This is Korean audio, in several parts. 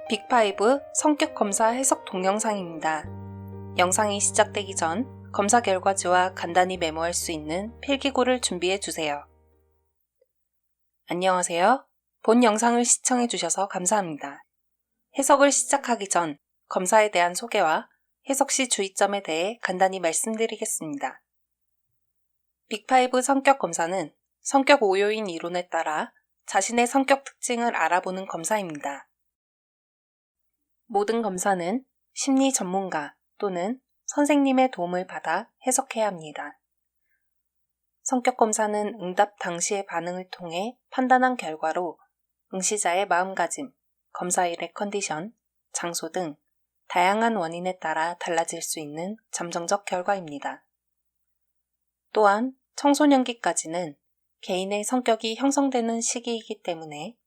빅5 성격 검사 해석 동영상입니다. 영상이 시작되기 전 검사 결과지와 간단히 메모할 수 있는 필기구를 준비해 주세요. 안녕하세요. 본 영상을 시청해 주셔서 감사합니다. 해석을 시작하기 전 검사에 대한 소개와 해석 시 주의점에 대해 간단히 말씀드리겠습니다. 빅5 성격 검사는 성격 5요인 이론에 따라 자신의 성격 특징을 알아보는 검사입니다. 모든 검사는 심리 전문가 또는 선생님의 도움을 받아 해석해야 합니다. 성격 검사는 응답 당시의 반응을 통해 판단한 결과로 응시자의 마음가짐, 검사일의 컨디션, 장소 등 다양한 원인에 따라 달라질 수 있는 잠정적 결과입니다. 또한 청소년기까지는 개인의 성격이 형성되는 시기이기 때문에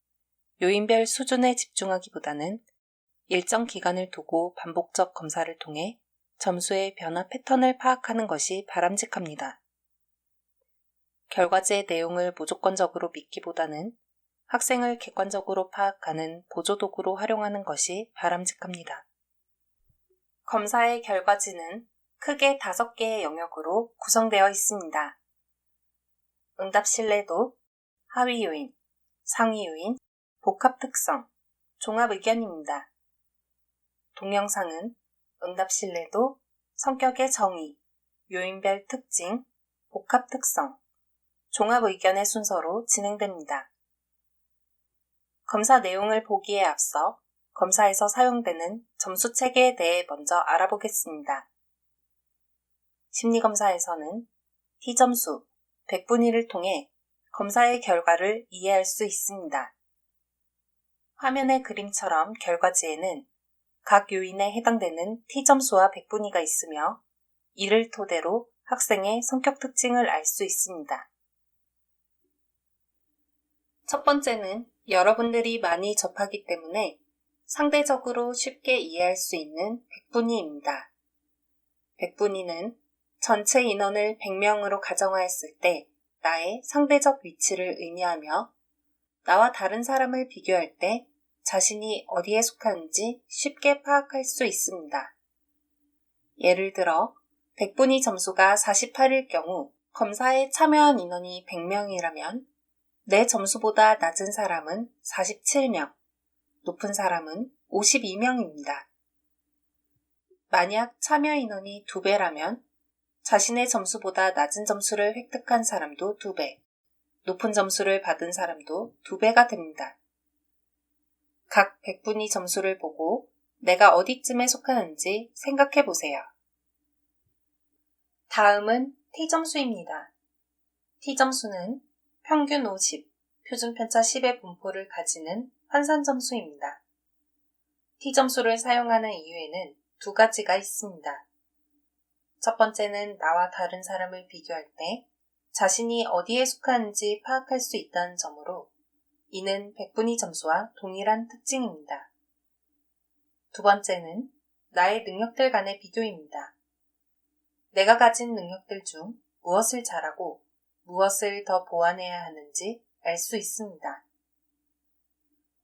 요인별 수준에 집중하기보다는 일정 기간을 두고 반복적 검사를 통해 점수의 변화 패턴을 파악하는 것이 바람직합니다. 결과지의 내용을 무조건적으로 믿기보다는 학생을 객관적으로 파악하는 보조도구로 활용하는 것이 바람직합니다. 검사의 결과지는 크게 5개의 영역으로 구성되어 있습니다. 응답 신뢰도, 하위 요인, 상위 요인, 복합 특성, 종합 의견입니다. 동영상은 응답 신뢰도, 성격의 정의, 요인별 특징, 복합 특성, 종합 의견의 순서로 진행됩니다. 검사 내용을 보기에 앞서 검사에서 사용되는 점수 체계에 대해 먼저 알아보겠습니다. 심리검사에서는 T점수, 100분위를 통해 검사의 결과를 이해할 수 있습니다. 화면의 그림처럼 결과지에는 각 요인에 해당되는 T점수와 100분위가 있으며 이를 토대로 학생의 성격 특징을 알 수 있습니다. 첫 번째는 여러분들이 많이 접하기 때문에 상대적으로 쉽게 이해할 수 있는 100분위입니다. 100분위는 전체 인원을 100명으로 가정하였을 때 나의 상대적 위치를 의미하며 나와 다른 사람을 비교할 때 자신이 어디에 속하는지 쉽게 파악할 수 있습니다. 예를 들어 100분위 점수가 48일 경우 검사에 참여한 인원이 100명이라면 내 점수보다 낮은 사람은 47명, 높은 사람은 52명입니다. 만약 참여 인원이 2배라면 자신의 점수보다 낮은 점수를 획득한 사람도 2배, 높은 점수를 받은 사람도 2배가 됩니다. 각 100분위 점수를 보고 내가 어디쯤에 속하는지 생각해 보세요. 다음은 T점수입니다. T점수는 평균 50, 표준편차 10의 분포를 가지는 환산점수입니다. T점수를 사용하는 이유에는 2가지가 있습니다. 첫 번째는 나와 다른 사람을 비교할 때 자신이 어디에 속하는지 파악할 수 있다는 점으로 이는 100분위 점수와 동일한 특징입니다. 두 번째는 나의 능력들 간의 비교입니다. 내가 가진 능력들 중 무엇을 잘하고 무엇을 더 보완해야 하는지 알 수 있습니다.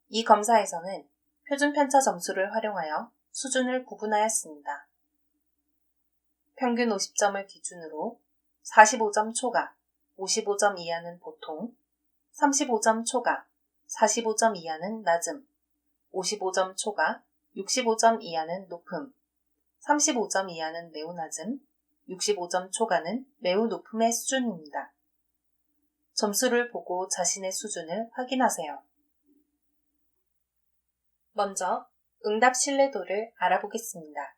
이 검사에서는 표준편차 점수를 활용하여 수준을 구분하였습니다. 평균 50점을 기준으로 45점 초과, 55점 이하는 보통, 35점 초과, 45점 이하는 낮음, 55점 초과, 65점 이하는 높음, 35점 이하는 매우 낮음, 65점 초과는 매우 높음의 수준입니다. 점수를 보고 자신의 수준을 확인하세요. 먼저 응답 신뢰도를 알아보겠습니다.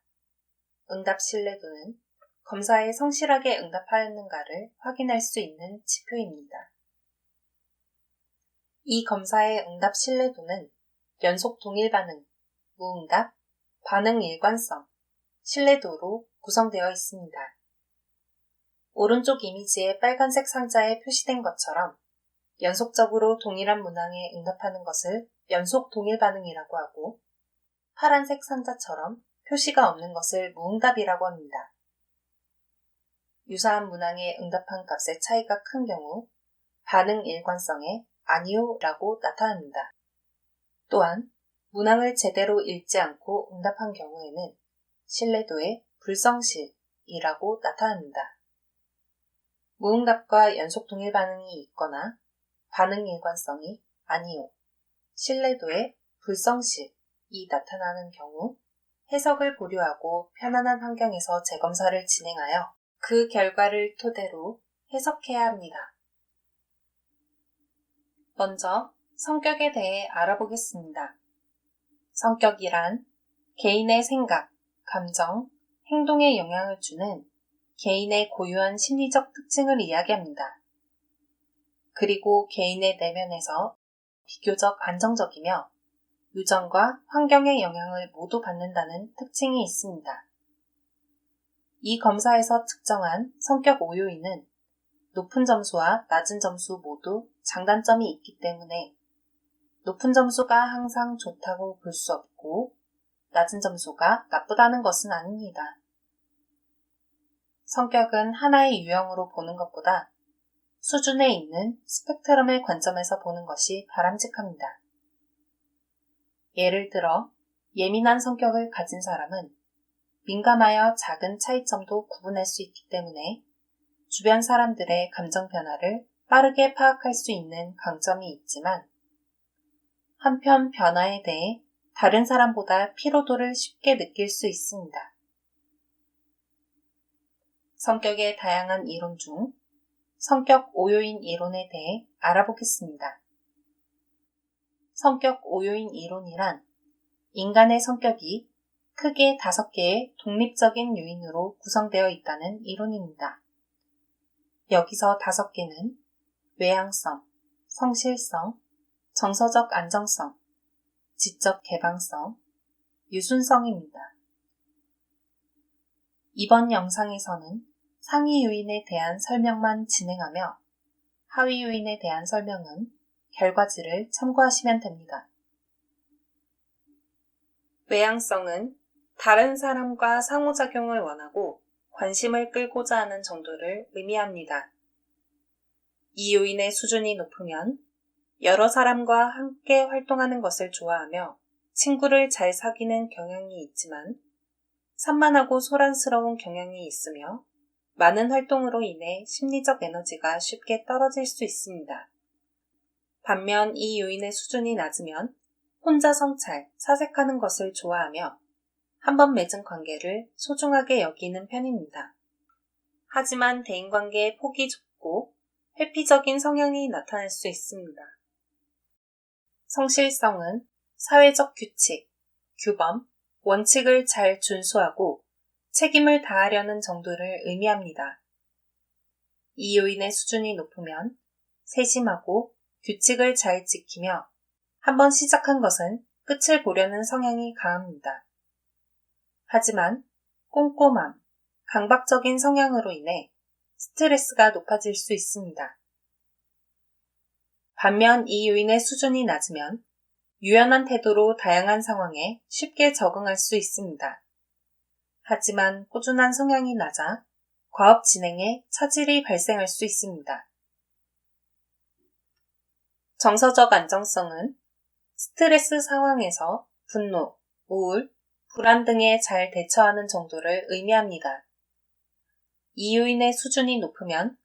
응답 신뢰도는 검사에 성실하게 응답하였는가를 확인할 수 있는 지표입니다. 이 검사의 응답 신뢰도는 연속 동일 반응, 무응답, 반응 일관성, 신뢰도로 구성되어 있습니다. 오른쪽 이미지의 빨간색 상자에 표시된 것처럼 연속적으로 동일한 문항에 응답하는 것을 연속 동일 반응이라고 하고 파란색 상자처럼 표시가 없는 것을 무응답이라고 합니다. 유사한 문항에 응답한 값의 차이가 큰 경우 반응 일관성에 아니오라고 나타납니다. 또한 문항을 제대로 읽지 않고 응답한 경우에는 신뢰도의 불성실이라고 나타납니다. 무응답과 연속 동일 반응이 있거나 반응 일관성이 아니요, 신뢰도의 불성실이 나타나는 경우 해석을 보류하고 편안한 환경에서 재검사를 진행하여 그 결과를 토대로 해석해야 합니다. 먼저 성격에 대해 알아보겠습니다. 성격이란 개인의 생각, 감정, 행동에 영향을 주는 개인의 고유한 심리적 특징을 이야기합니다. 그리고 개인의 내면에서 비교적 안정적이며 유전과 환경의 영향을 모두 받는다는 특징이 있습니다. 이 검사에서 측정한 성격 오요인은 높은 점수와 낮은 점수 모두 장단점이 있기 때문에 높은 점수가 항상 좋다고 볼 수 없고 낮은 점수가 나쁘다는 것은 아닙니다. 성격은 하나의 유형으로 보는 것보다 수준에 있는 스펙트럼의 관점에서 보는 것이 바람직합니다. 예를 들어 예민한 성격을 가진 사람은 민감하여 작은 차이점도 구분할 수 있기 때문에 주변 사람들의 감정 변화를 빠르게 파악할 수 있는 강점이 있지만 한편 변화에 대해 다른 사람보다 피로도를 쉽게 느낄 수 있습니다. 성격의 다양한 이론 중 성격 오요인 이론에 대해 알아보겠습니다. 성격 오요인 이론이란 인간의 성격이 크게 5개의 독립적인 요인으로 구성되어 있다는 이론입니다. 여기서 5개는 외향성, 성실성, 정서적 안정성, 지적 개방성, 유순성입니다. 이번 영상에서는 상위 요인에 대한 설명만 진행하며 하위 요인에 대한 설명은 결과지를 참고하시면 됩니다. 외향성은 다른 사람과 상호작용을 원하고 관심을 끌고자 하는 정도를 의미합니다. 이 요인의 수준이 높으면 여러 사람과 함께 활동하는 것을 좋아하며 친구를 잘 사귀는 경향이 있지만 산만하고 소란스러운 경향이 있으며 많은 활동으로 인해 심리적 에너지가 쉽게 떨어질 수 있습니다. 반면 이 요인의 수준이 낮으면 혼자 성찰, 사색하는 것을 좋아하며 한번 맺은 관계를 소중하게 여기는 편입니다. 하지만 대인관계의 폭이 좁고 회피적인 성향이 나타날 수 있습니다. 성실성은 사회적 규칙, 규범, 원칙을 잘 준수하고 책임을 다하려는 정도를 의미합니다. 이 요인의 수준이 높으면 세심하고 규칙을 잘 지키며 한번 시작한 것은 끝을 보려는 성향이 강합니다. 하지만 꼼꼼함, 강박적인 성향으로 인해 스트레스가 높아질 수 있습니다. 반면 이 요인의 수준이 낮으면 유연한 태도로 다양한 상황에 쉽게 적응할 수 있습니다. 하지만 꾸준한 성향이 낮아 과업 진행에 차질이 발생할 수 있습니다. 정서적 안정성은 스트레스 상황에서 분노, 우울, 불안 등에 잘 대처하는 정도를 의미합니다. 이 요인의 수준이 높으면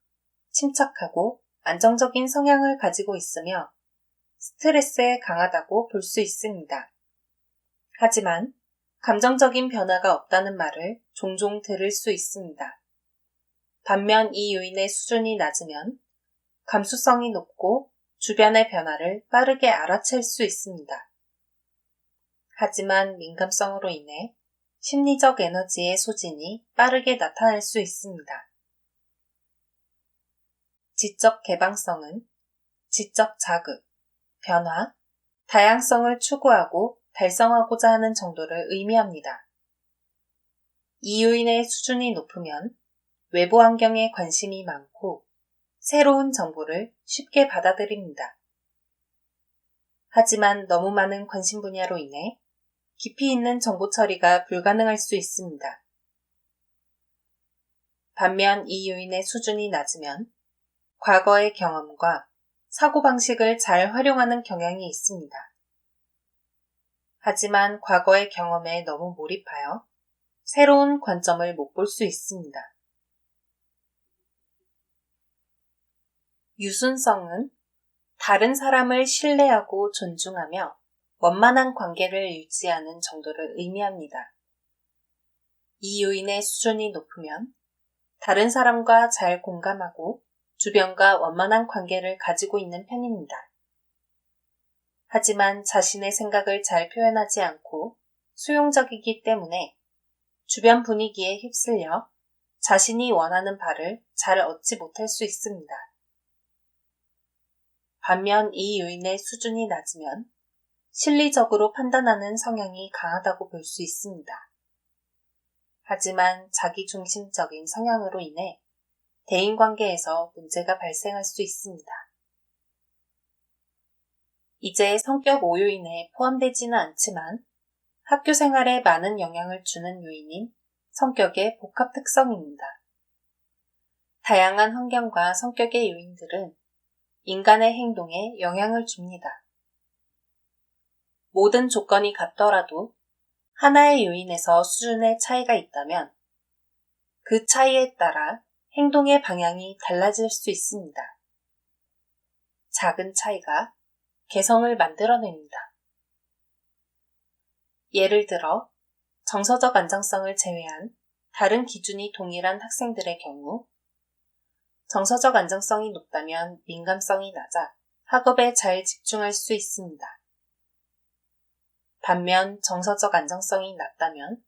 침착하고 안정적인 성향을 가지고 있으며 스트레스에 강하다고 볼 수 있습니다. 하지만 감정적인 변화가 없다는 말을 종종 들을 수 있습니다. 반면 이 요인의 수준이 낮으면 감수성이 높고 주변의 변화를 빠르게 알아챌 수 있습니다. 하지만 민감성으로 인해 심리적 에너지의 소진이 빠르게 나타날 수 있습니다. 지적 개방성은 지적 자극, 변화, 다양성을 추구하고 달성하고자 하는 정도를 의미합니다. 이 요인의 수준이 높으면 외부 환경에 관심이 많고 새로운 정보를 쉽게 받아들입니다. 하지만 너무 많은 관심 분야로 인해 깊이 있는 정보 처리가 불가능할 수 있습니다. 반면 이 요인의 수준이 낮으면 과거의 경험과 사고방식을 잘 활용하는 경향이 있습니다. 하지만 과거의 경험에 너무 몰입하여 새로운 관점을 못 볼 수 있습니다. 유순성은 다른 사람을 신뢰하고 존중하며 원만한 관계를 유지하는 정도를 의미합니다. 이 요인의 수준이 높으면 다른 사람과 잘 공감하고 주변과 원만한 관계를 가지고 있는 편입니다. 하지만 자신의 생각을 잘 표현하지 않고 수용적이기 때문에 주변 분위기에 휩쓸려 자신이 원하는 바를 잘 얻지 못할 수 있습니다. 반면 이 요인의 수준이 낮으면 실리적으로 판단하는 성향이 강하다고 볼 수 있습니다. 하지만 자기중심적인 성향으로 인해 대인관계에서 문제가 발생할 수 있습니다. 이제 성격 5요인에 포함되지는 않지만 학교 생활에 많은 영향을 주는 요인인 성격의 복합 특성입니다. 다양한 환경과 성격의 요인들은 인간의 행동에 영향을 줍니다. 모든 조건이 같더라도 하나의 요인에서 수준의 차이가 있다면 그 차이에 따라 행동의 방향이 달라질 수 있습니다. 작은 차이가 개성을 만들어냅니다. 예를 들어 정서적 안정성을 제외한 다른 기준이 동일한 학생들의 경우 정서적 안정성이 높다면 민감성이 낮아 학업에 잘 집중할 수 있습니다. 반면 정서적 안정성이 낮다면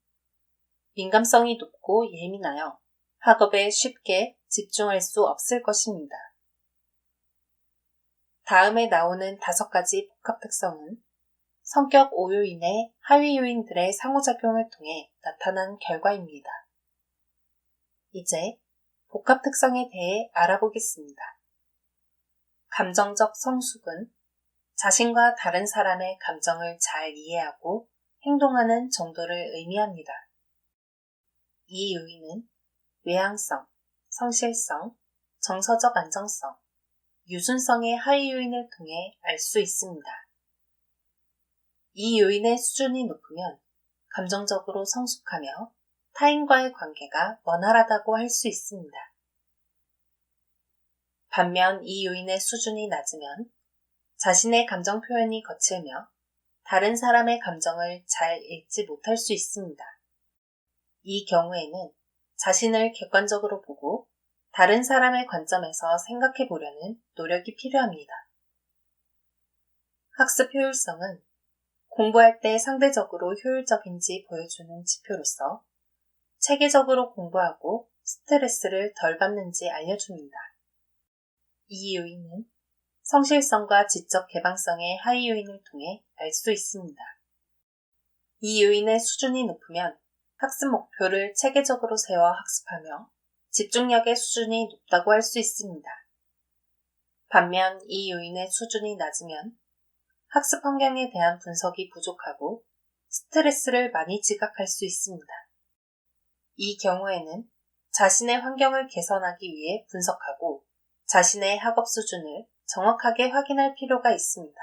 민감성이 높고 예민하여 학업에 쉽게 집중할 수 없을 것입니다. 다음에 나오는 5가지 복합 특성은 성격 5요인의 하위 요인들의 상호작용을 통해 나타난 결과입니다. 이제 복합 특성에 대해 알아보겠습니다. 감정적 성숙은 자신과 다른 사람의 감정을 잘 이해하고 행동하는 정도를 의미합니다. 이 요인은 외향성, 성실성, 정서적 안정성, 유순성의 하위 요인을 통해 알 수 있습니다. 이 요인의 수준이 높으면 감정적으로 성숙하며 타인과의 관계가 원활하다고 할 수 있습니다. 반면 이 요인의 수준이 낮으면 자신의 감정 표현이 거칠며 다른 사람의 감정을 잘 읽지 못할 수 있습니다. 이 경우에는 자신을 객관적으로 보고 다른 사람의 관점에서 생각해 보려는 노력이 필요합니다. 학습 효율성은 공부할 때 상대적으로 효율적인지 보여주는 지표로서 체계적으로 공부하고 스트레스를 덜 받는지 알려줍니다. 이 요인은 성실성과 지적 개방성의 하위 요인을 통해 알 수 있습니다. 이 요인의 수준이 높으면 학습 목표를 체계적으로 세워 학습하며 집중력의 수준이 높다고 할 수 있습니다. 반면 이 요인의 수준이 낮으면 학습 환경에 대한 분석이 부족하고 스트레스를 많이 지각할 수 있습니다. 이 경우에는 자신의 환경을 개선하기 위해 분석하고 자신의 학업 수준을 정확하게 확인할 필요가 있습니다.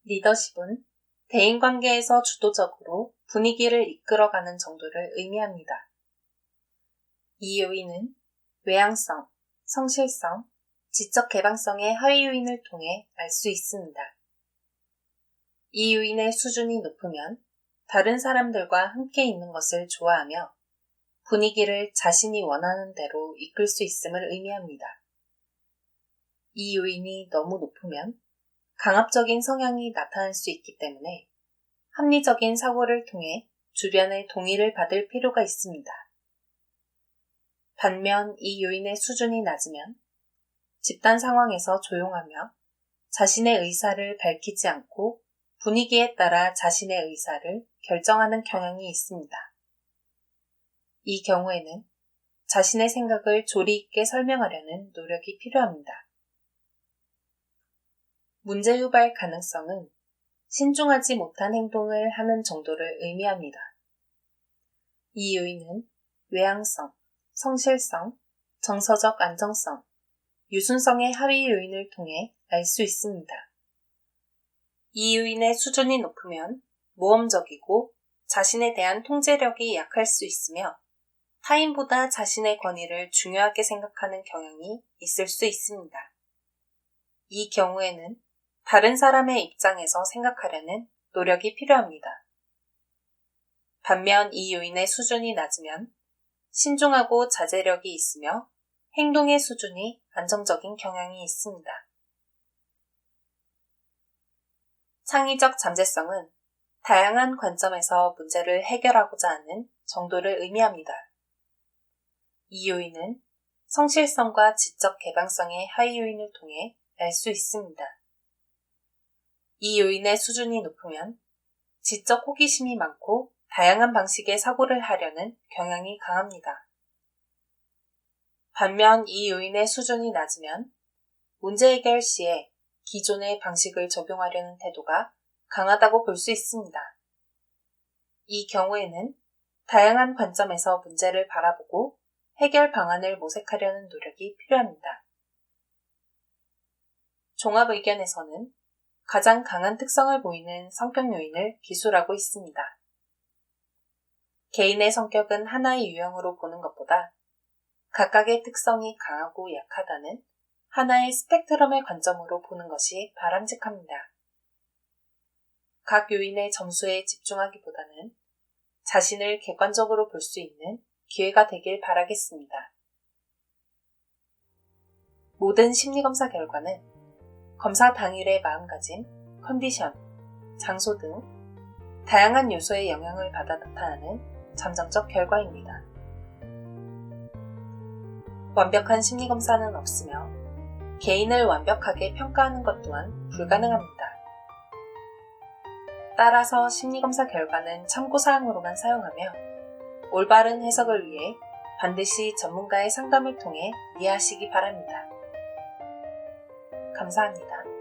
리더십은 대인관계에서 주도적으로 분위기를 이끌어가는 정도를 의미합니다. 이 요인은 외향성, 성실성, 지적 개방성의 하위 요인을 통해 알 수 있습니다. 이 요인의 수준이 높으면 다른 사람들과 함께 있는 것을 좋아하며 분위기를 자신이 원하는 대로 이끌 수 있음을 의미합니다. 이 요인이 너무 높으면 강압적인 성향이 나타날 수 있기 때문에 합리적인 사고를 통해 주변의 동의를 받을 필요가 있습니다. 반면 이 요인의 수준이 낮으면 집단 상황에서 조용하며 자신의 의사를 밝히지 않고 분위기에 따라 자신의 의사를 결정하는 경향이 있습니다. 이 경우에는 자신의 생각을 조리 있게 설명하려는 노력이 필요합니다. 문제 유발 가능성은 신중하지 못한 행동을 하는 정도를 의미합니다. 이 요인은 외향성, 성실성, 정서적 안정성, 유순성의 하위 요인을 통해 알 수 있습니다. 이유인의 수준이 높으면 모험적이고 자신에 대한 통제력이 약할 수 있으며 타인보다 자신의 권위를 중요하게 생각하는 경향이 있을 수 있습니다. 이 경우에는 다른 사람의 입장에서 생각하려는 노력이 필요합니다. 반면 이 요인의 수준이 낮으면 신중하고 자제력이 있으며 행동의 수준이 안정적인 경향이 있습니다. 창의적 잠재성은 다양한 관점에서 문제를 해결하고자 하는 정도를 의미합니다. 이 요인은 성실성과 지적 개방성의 하위 요인을 통해 알 수 있습니다. 이 요인의 수준이 높으면 지적 호기심이 많고 다양한 방식의 사고를 하려는 경향이 강합니다. 반면 이 요인의 수준이 낮으면 문제 해결 시에 기존의 방식을 적용하려는 태도가 강하다고 볼 수 있습니다. 이 경우에는 다양한 관점에서 문제를 바라보고 해결 방안을 모색하려는 노력이 필요합니다. 종합 의견에서는 가장 강한 특성을 보이는 성격 요인을 기술하고 있습니다. 개인의 성격은 하나의 유형으로 보는 것보다 각각의 특성이 강하고 약하다는 하나의 스펙트럼의 관점으로 보는 것이 바람직합니다. 각 요인의 점수에 집중하기보다는 자신을 객관적으로 볼 수 있는 기회가 되길 바라겠습니다. 모든 심리검사 결과는 검사 당일의 마음가짐, 컨디션, 장소 등 다양한 요소의 영향을 받아 나타나는 잠정적 결과입니다. 완벽한 심리검사는 없으며 개인을 완벽하게 평가하는 것 또한 불가능합니다. 따라서 심리검사 결과는 참고사항으로만 사용하며 올바른 해석을 위해 반드시 전문가의 상담을 통해 이해하시기 바랍니다. 감사합니다.